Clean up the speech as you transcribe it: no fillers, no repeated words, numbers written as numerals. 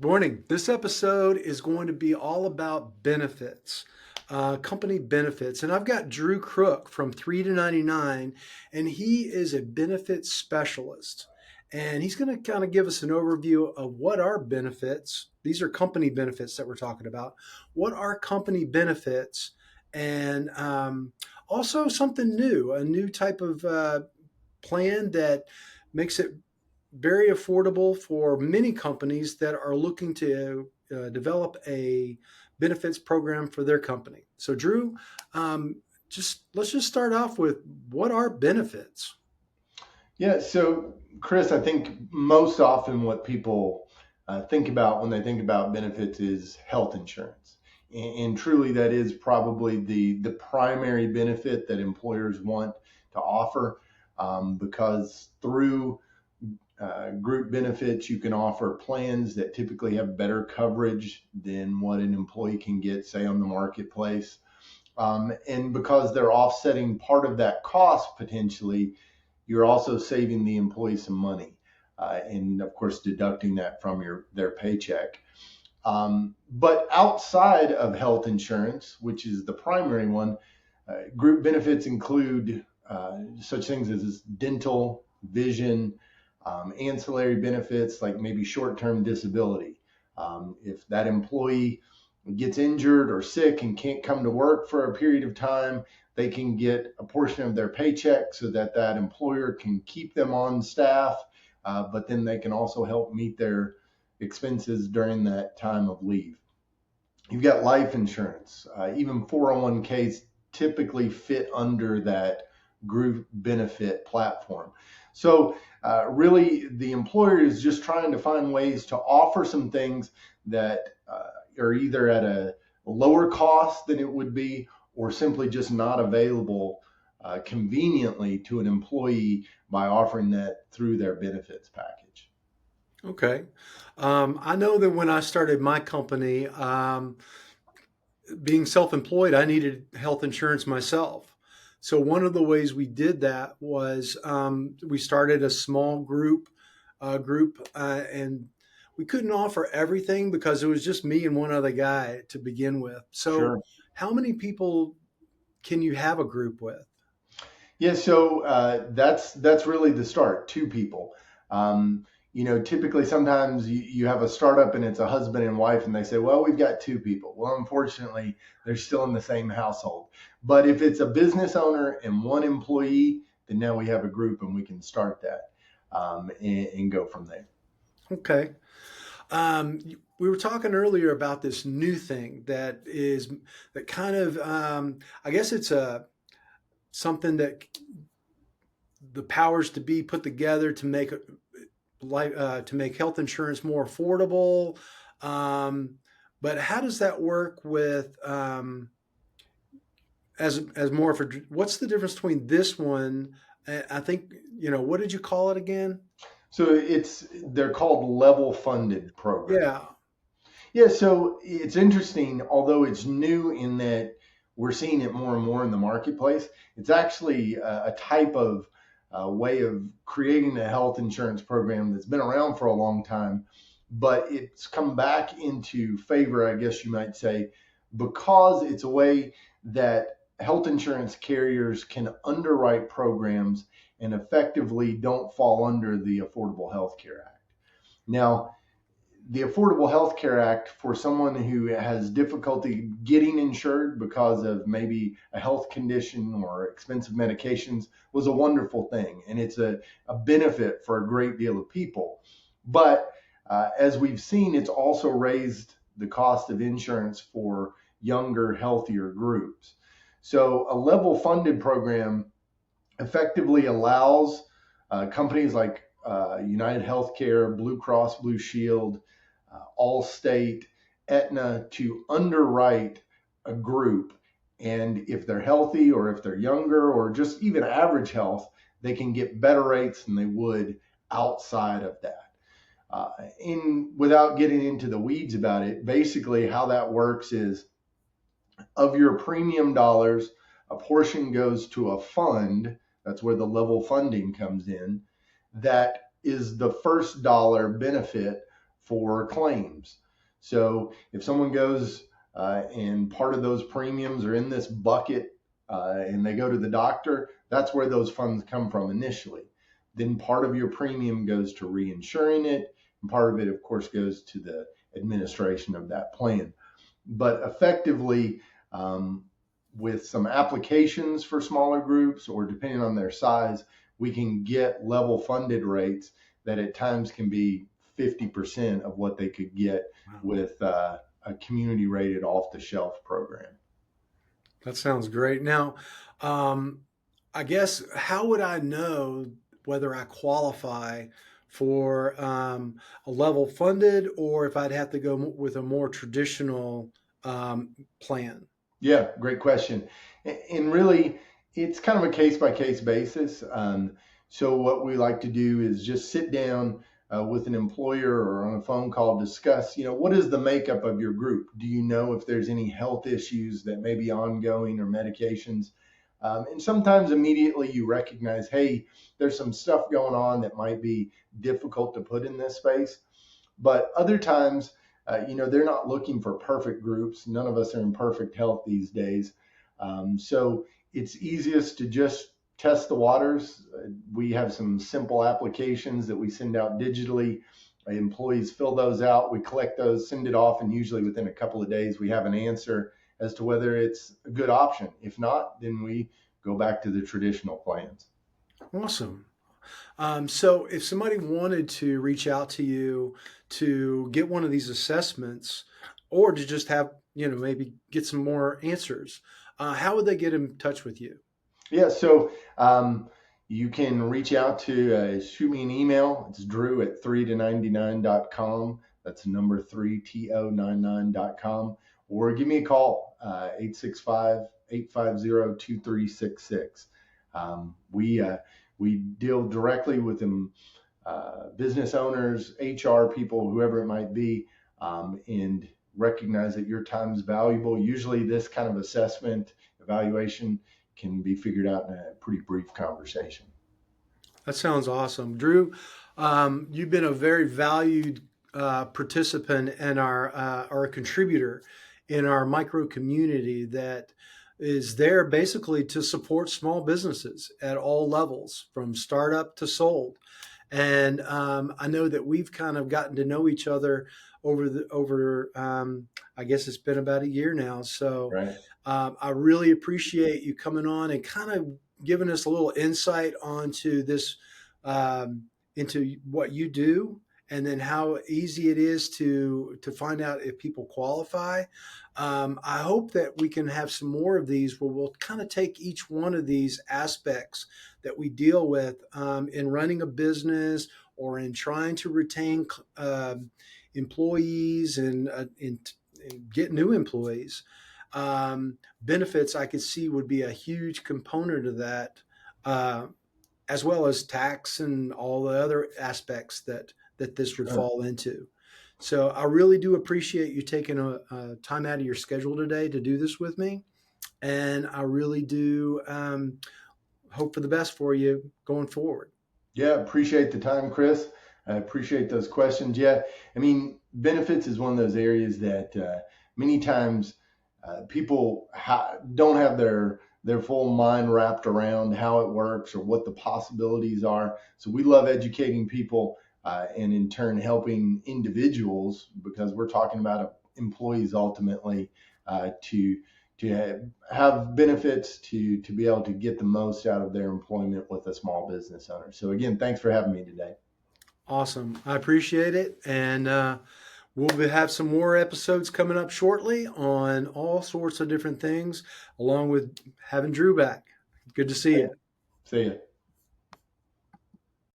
Morning. This episode is going to be all about benefits, company benefits. And I've got Drew Crook from 3 to 99, and he is a benefits specialist. And he's going to kind of give us an overview of what are benefits. These are company benefits that we're talking about. What are company benefits? And also something new, a new type of plan that makes it very affordable for many companies that are looking to develop a benefits program for their company. So, Drew, just let's just start off with what are benefits? Yeah, so Chris, I think most often what people think about when they think about benefits is health insurance. And truly, that is probably the primary benefit that employers want to offer because through group benefits, you can offer plans that typically have better coverage than what an employee can get, say, on the marketplace. And because they're offsetting part of that cost potentially, you're also saving the employee some money, and of course deducting that from their paycheck. But outside of health insurance, which is the primary one, group benefits include such things as dental, vision, ancillary benefits like maybe short-term disability. If that employee gets injured or sick and can't come to work for a period of time, they can get a portion of their paycheck so that that employer can keep them on staff, but then they can also help meet their expenses during that time of leave. You've got life insurance, even 401ks typically fit under that group benefit platform. So, really, the employer is just trying to find ways to offer some things that are either at a lower cost than it would be, or simply just not available conveniently to an employee by offering that through their benefits package. Okay. I know that when I started my company, being self employed, I needed health insurance myself. So, one of the ways we did that was we started a small group, and we couldn't offer everything because it was just me and one other guy to begin with. So, Sure. how many people can you have a group with? Yeah, so that's really the start. Two people. Typically sometimes you have a startup and it's a husband and wife, and they say, "Well, we've got two people." Well, unfortunately, they're still in the same household. But if it's a business owner and one employee, then now we have a group and we can start that and go from there. Okay. We were talking earlier about this new thing that kind of, I guess it's a something that the powers to be put together to make to make health insurance more affordable. Um, but how does that work with as more of a? What's the difference between this one? I think what did you call it again? So they're called level funded programs. Yeah. Yeah, so it's interesting, although it's new in that we're seeing it more and more in the marketplace. It's actually a type of way of creating a health insurance program that's been around for a long time, but it's come back into favor, I guess you might say, because it's a way that health insurance carriers can underwrite programs and effectively don't fall under the Affordable Health Care Act. Now, the Affordable Health Care Act for someone who has difficulty getting insured because of maybe a health condition or expensive medications was a wonderful thing. And it's a benefit for a great deal of people. But as we've seen, it's also raised the cost of insurance for younger, healthier groups. So a level funded program effectively allows companies like United Healthcare, Blue Cross Blue Shield, Allstate, Aetna to underwrite a group. And if they're healthy or if they're younger or just even average health, they can get better rates than they would outside of that. Without getting into the weeds about it, basically how that works is of your premium dollars, a portion goes to a fund. That's where the level funding comes in. That is the first dollar benefit for claims. So if someone goes and part of those premiums are in this bucket and they go to the doctor, that's where those funds come from initially. Then part of your premium goes to reinsuring it, and part of it, of course, goes to the administration of that plan. But effectively, with some applications for smaller groups or depending on their size, we can get level funded rates that at times can be 50% of what they could get with a community rated off the shelf program. That sounds great. Now, I guess how would I know whether I qualify for a level funded or if I'd have to go with a more traditional plan? Yeah, great question. And really, it's kind of a case by case basis. So, what we like to do is just sit down with an employer or on a phone call, discuss, what is the makeup of your group? Do you know if there's any health issues that may be ongoing or medications? And sometimes immediately you recognize, hey, there's some stuff going on that might be difficult to put in this space. But other times, they're not looking for perfect groups. None of us are in perfect health these days. So it's easiest to just test the waters. We have some simple applications that we send out digitally. Employees fill those out. We collect those, send it off, and usually within a couple of days, we have an answer as to whether it's a good option. If not, then we go back to the traditional plans. Awesome. So if somebody wanted to reach out to you to get one of these assessments or to just have, maybe get some more answers, how would they get in touch with you? Yeah, so you can reach out to shoot me an email. It's Drew at 3to99.com. That's number 3to99.com. Or give me a call, 865-850-2366. We deal directly with them, business owners, HR people, whoever it might be, and recognize that your time is valuable. Usually this kind of assessment, evaluation can be figured out in a pretty brief conversation. That sounds awesome. Drew, you've been a very valued participant and or a contributor in our micro community that is there basically to support small businesses at all levels, from startup to sold. And I know that we've kind of gotten to know each other over I guess it's been about a year now. So Right. I really appreciate you coming on and kind of giving us a little insight onto this, into what you do, and then how easy it is to find out if people qualify. I hope that we can have some more of these where we'll kind of take each one of these aspects that we deal with in running a business or in trying to retain employees and get new employees. Benefits I could see would be a huge component of that, as well as tax and all the other aspects that this would Sure. fall into. So I really do appreciate you taking a time out of your schedule today to do this with me, and I really do hope for the best for you going forward. Yeah, appreciate the time, Chris. I appreciate those questions. Yeah, I mean, benefits is one of those areas that many times people don't have their full mind wrapped around how it works or what the possibilities are. So we love educating people and in turn helping individuals, because we're talking about employees ultimately, to have benefits to be able to get the most out of their employment with a small business owner. So again, thanks for having me today. Awesome. I appreciate it. And we'll have some more episodes coming up shortly on all sorts of different things, along with having Drew back. Good to see you. See ya.